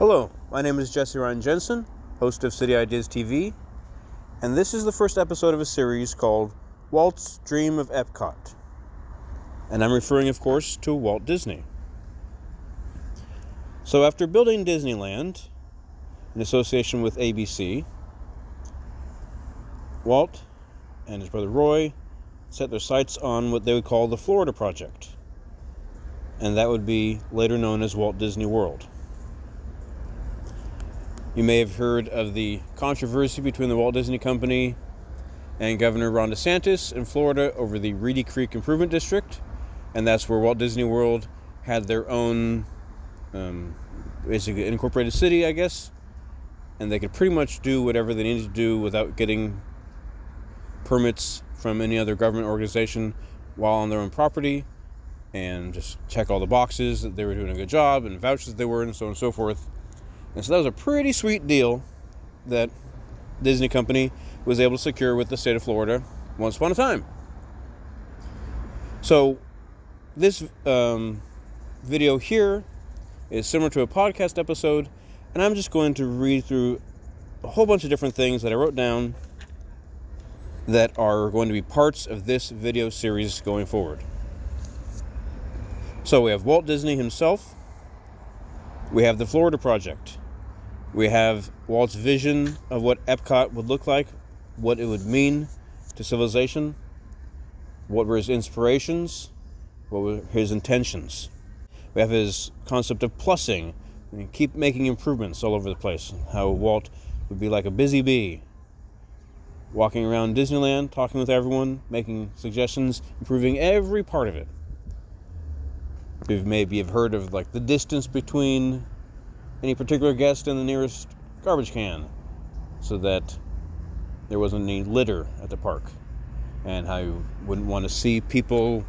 Hello, my name is Jesse Ryan Jensen, host of City Ideas TV, and this is the first episode of a series called Walt's Dream of EPCOT. And I'm referring, of course, to Walt Disney. So after building Disneyland, in association with ABC, Walt and his brother Roy set their sights on what they would call the Florida Project, and that would be later known as Walt Disney World. You may have heard of the controversy between the Walt Disney Company and Governor Ron DeSantis in Florida over the Reedy Creek Improvement District, and that's where Walt Disney World had their own basically incorporated city, I guess, and they could pretty much do whatever they needed to do without getting permits from any other government organization while on their own property, and just check all the boxes that they were doing a good job and vouch that they were, and so on and so forth. And so that was a pretty sweet deal that Disney Company was able to secure with the state of Florida once upon a time. So this video here is similar to a podcast episode, and I'm just going to read through a whole bunch of different things that I wrote down that are going to be parts of this video series going forward. So we have Walt Disney himself. We have the Florida Project. We have Walt's vision of what EPCOT would look like, what it would mean to civilization, what were his inspirations, what were his intentions. We have his concept of plussing, and keep making improvements all over the place. How Walt would be like a busy bee, walking around Disneyland, talking with everyone, making suggestions, improving every part of it. You maybe have heard of like the distance between any particular guest and the nearest garbage can, so that there wasn't any litter at the park, and how you wouldn't want to see people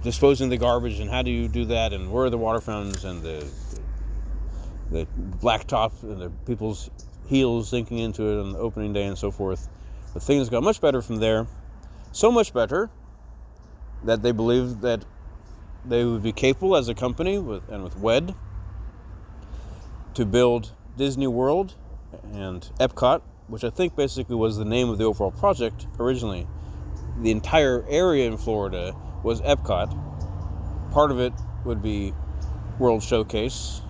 disposing the garbage, and how do you do that, and where are the water fountains, and the blacktop, and the people's heels sinking into it on the opening day, and so forth. But things got much better from there, so much better that they believed that they would be capable as a company with WED to build Disney World and EPCOT, which I think basically was the name of the overall project originally. The entire area in Florida was EPCOT. Part of it would be World Showcase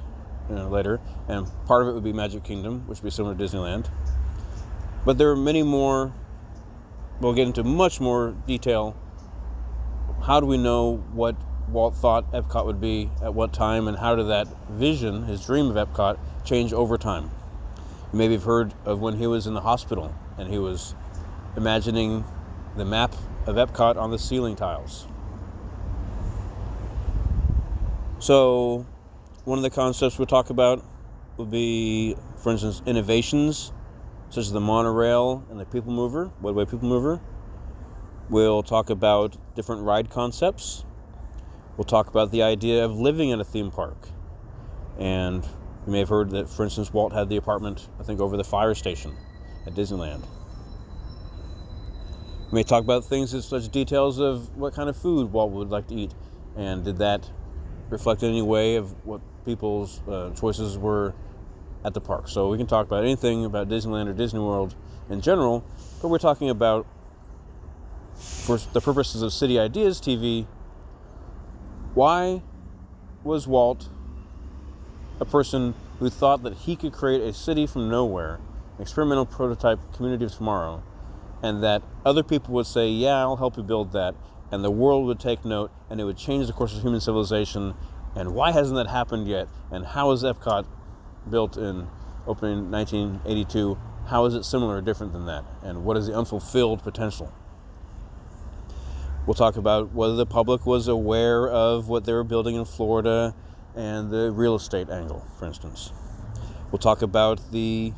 later, and part of it would be Magic Kingdom, which would be similar to Disneyland. But there are many more. We'll get into much more detail. How do we know what Walt thought EPCOT would be at what time, and how did that vision, his dream of EPCOT, change over time? You maybe have heard of when he was in the hospital and he was imagining the map of EPCOT on the ceiling tiles. So one of the concepts we'll talk about would be, for instance, innovations such as the monorail and the people mover, Wetway people mover. We'll talk about different ride concepts. We'll talk about the idea of living in a theme park. And you may have heard that, for instance, Walt had the apartment, I think, over the fire station at Disneyland. We may talk about things as such details of what kind of food Walt would like to eat, and did that reflect in any way of what people's choices were at the park. So we can talk about anything about Disneyland or Disney World in general, but we're talking about, for the purposes of City Ideas TV, why was Walt a person who thought that he could create a city from nowhere, an experimental prototype community of tomorrow, and that other people would say, yeah, I'll help you build that, and the world would take note, and it would change the course of human civilization, and why hasn't that happened yet? And how is EPCOT built in opening 1982? How is it similar or different than that? And what is the unfulfilled potential? We'll talk about whether the public was aware of what they were building in Florida and the real estate angle, for instance. We'll talk about the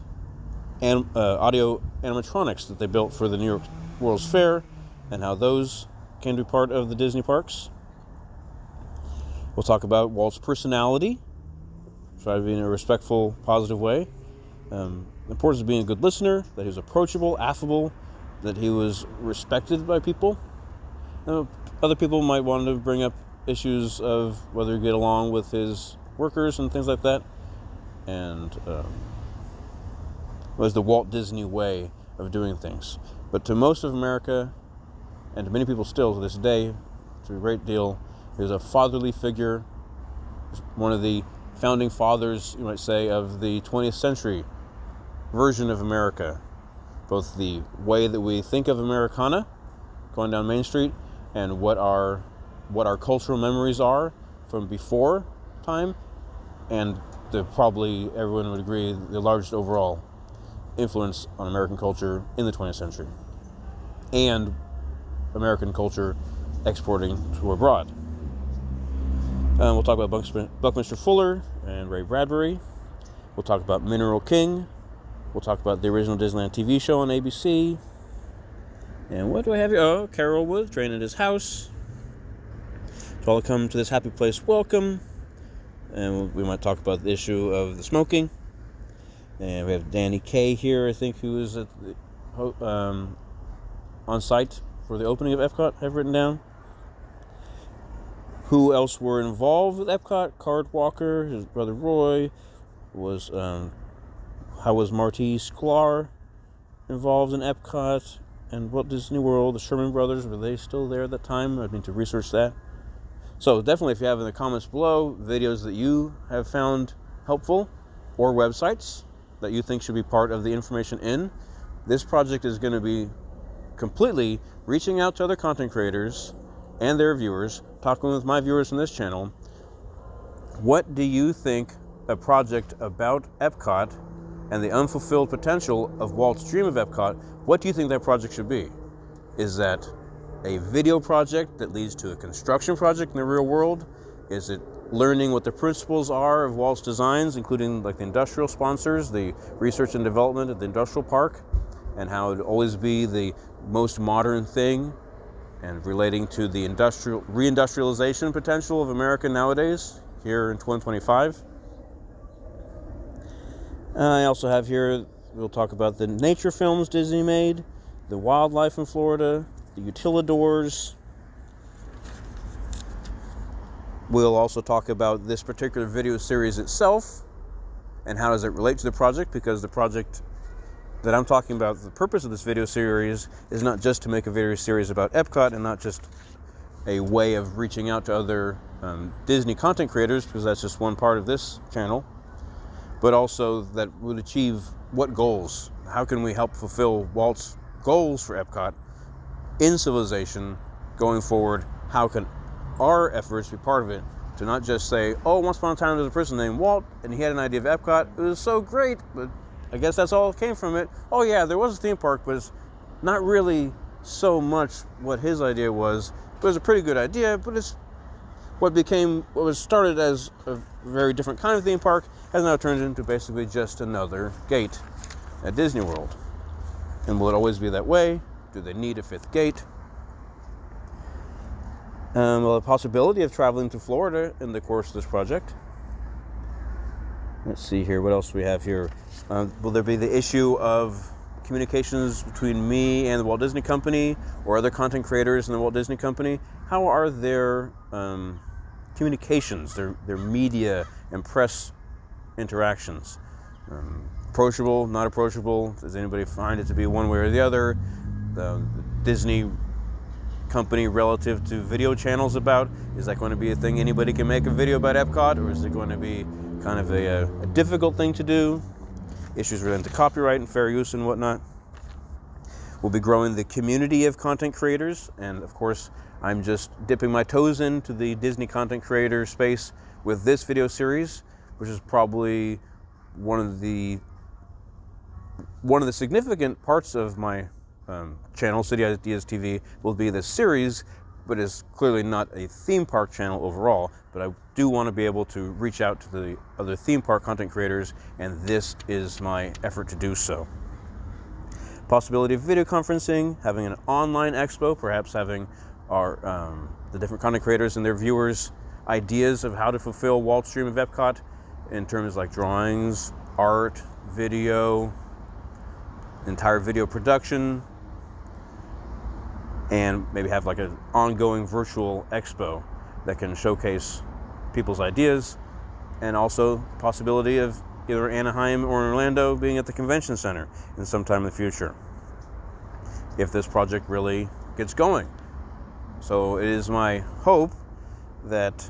audio animatronics that they built for the New York World's Fair and how those can be part of the Disney parks. We'll talk about Walt's personality, try to be in a respectful, positive way. The importance of being a good listener, that he was approachable, affable, that he was respected by people. Other people might want to bring up issues of whether he get along with his workers and things like that. and was the Walt Disney way of doing things. But to most of America, and to many people still to this day, to a great deal, is a fatherly figure, one of the founding fathers, you might say, of the 20th century version of America. Both the way that we think of Americana, going down Main Street, and what our cultural memories are from before time, and probably everyone would agree the largest overall influence on American culture in the 20th century, and American culture exporting to abroad. We'll talk about Buckminster Fuller and Ray Bradbury. We'll talk about Mineral King. We'll talk about the original Disneyland TV show on ABC. And what do I have here? Oh, Carol Wood, Train at His House. To all come to this happy place, welcome. And we might talk about the issue of the smoking. And we have Danny Kaye here, I think, who is at on site for the opening of EPCOT, I've written down. Who else were involved with EPCOT? Card Walker, his brother Roy, was how was Marty Sklar involved in EPCOT and Walt Disney World? The Sherman Brothers, were they still there at that time? I need to research that. So definitely, if you have in the comments below videos that you have found helpful, or websites that you think should be part of the information in, this project is going to be completely reaching out to other content creators and their viewers, talking with my viewers on this channel. What do you think a project about EPCOT and the unfulfilled potential of Walt's dream of EPCOT, what do you think that project should be? Is that a video project that leads to a construction project in the real world? Is it learning what the principles are of Walt's designs, including like the industrial sponsors, the research and development at the industrial park, and how it would always be the most modern thing, and relating to the reindustrialization potential of America nowadays, here in 2025. I also have here, we'll talk about the nature films Disney made, the wildlife in Florida, the utilidors. We'll also talk about this particular video series itself, and how does it relate to the project, because the project that I'm talking about, the purpose of this video series is not just to make a video series about EPCOT and not just a way of reaching out to other Disney content creators, because that's just one part of this channel, but also that would achieve what goals? How can we help fulfill Walt's goals for EPCOT in civilization going forward? How can our efforts be part of it, to not just say, oh, once upon a time there was a person named Walt and he had an idea of EPCOT, it was so great, but I guess that's all that came from it. Oh yeah, there was a theme park, but it's not really so much what his idea was. It was a pretty good idea, but it's what was started as a very different kind of theme park has now turned into basically just another gate at Disney World. And will it always be that way? Do they need a fifth gate? Well, the possibility of traveling to Florida in the course of this project. Let's see here, what else we have here? Will there be the issue of communications between me and the Walt Disney Company, or other content creators in the Walt Disney Company? How are their communications, their media and press interactions? Approachable, not approachable? Does anybody find it to be one way or the other? The Disney Company relative to video channels about, is that going to be a thing anybody can make a video about EPCOT, or is it going to be kind of a difficult thing to do? Issues related to copyright and fair use and whatnot. We'll be growing the community of content creators, and of course I'm just dipping my toes into the Disney content creator space with this video series, which is probably one of the significant parts of my channel, City Ideas TV, will be this series, but is clearly not a theme park channel overall. But I do want to be able to reach out to the other theme park content creators, and this is my effort to do so. Possibility of video conferencing, having an online expo, perhaps having our the different content creators and their viewers ideas of how to fulfill Walt's dream of EPCOT in terms like drawings, art, video, entire video production, and maybe have like an ongoing virtual expo that can showcase people's ideas, and also the possibility of either Anaheim or Orlando being at the convention center in some time in the future, if this project really gets going. So it is my hope that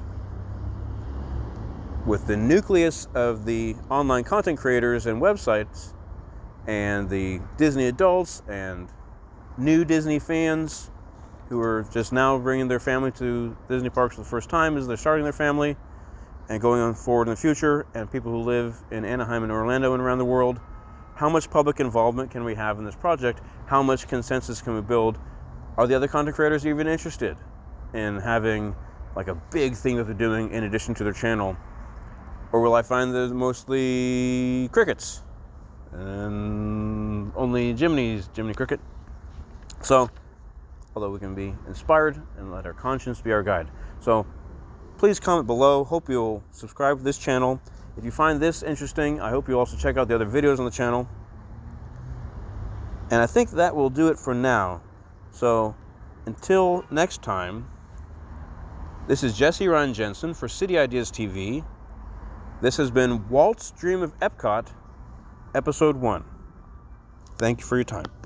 with the nucleus of the online content creators and websites and the Disney adults and new Disney fans who are just now bringing their family to Disney parks for the first time as they're starting their family and going on forward in the future, and people who live in Anaheim and Orlando and around the world, how much public involvement can we have in this project? How much consensus can we build? Are the other content creators even interested in having like a big thing that they're doing in addition to their channel? Or will I find there's mostly crickets and only Jiminy Cricket? So, although we can be inspired and let our conscience be our guide. So please comment below. Hope you'll subscribe to this channel. If you find this interesting, I hope you also check out the other videos on the channel. And I think that will do it for now. So until next time, this is Jesse Ryan Jensen for City Ideas TV. This has been Walt's Dream of EPCOT, Episode 1. Thank you for your time.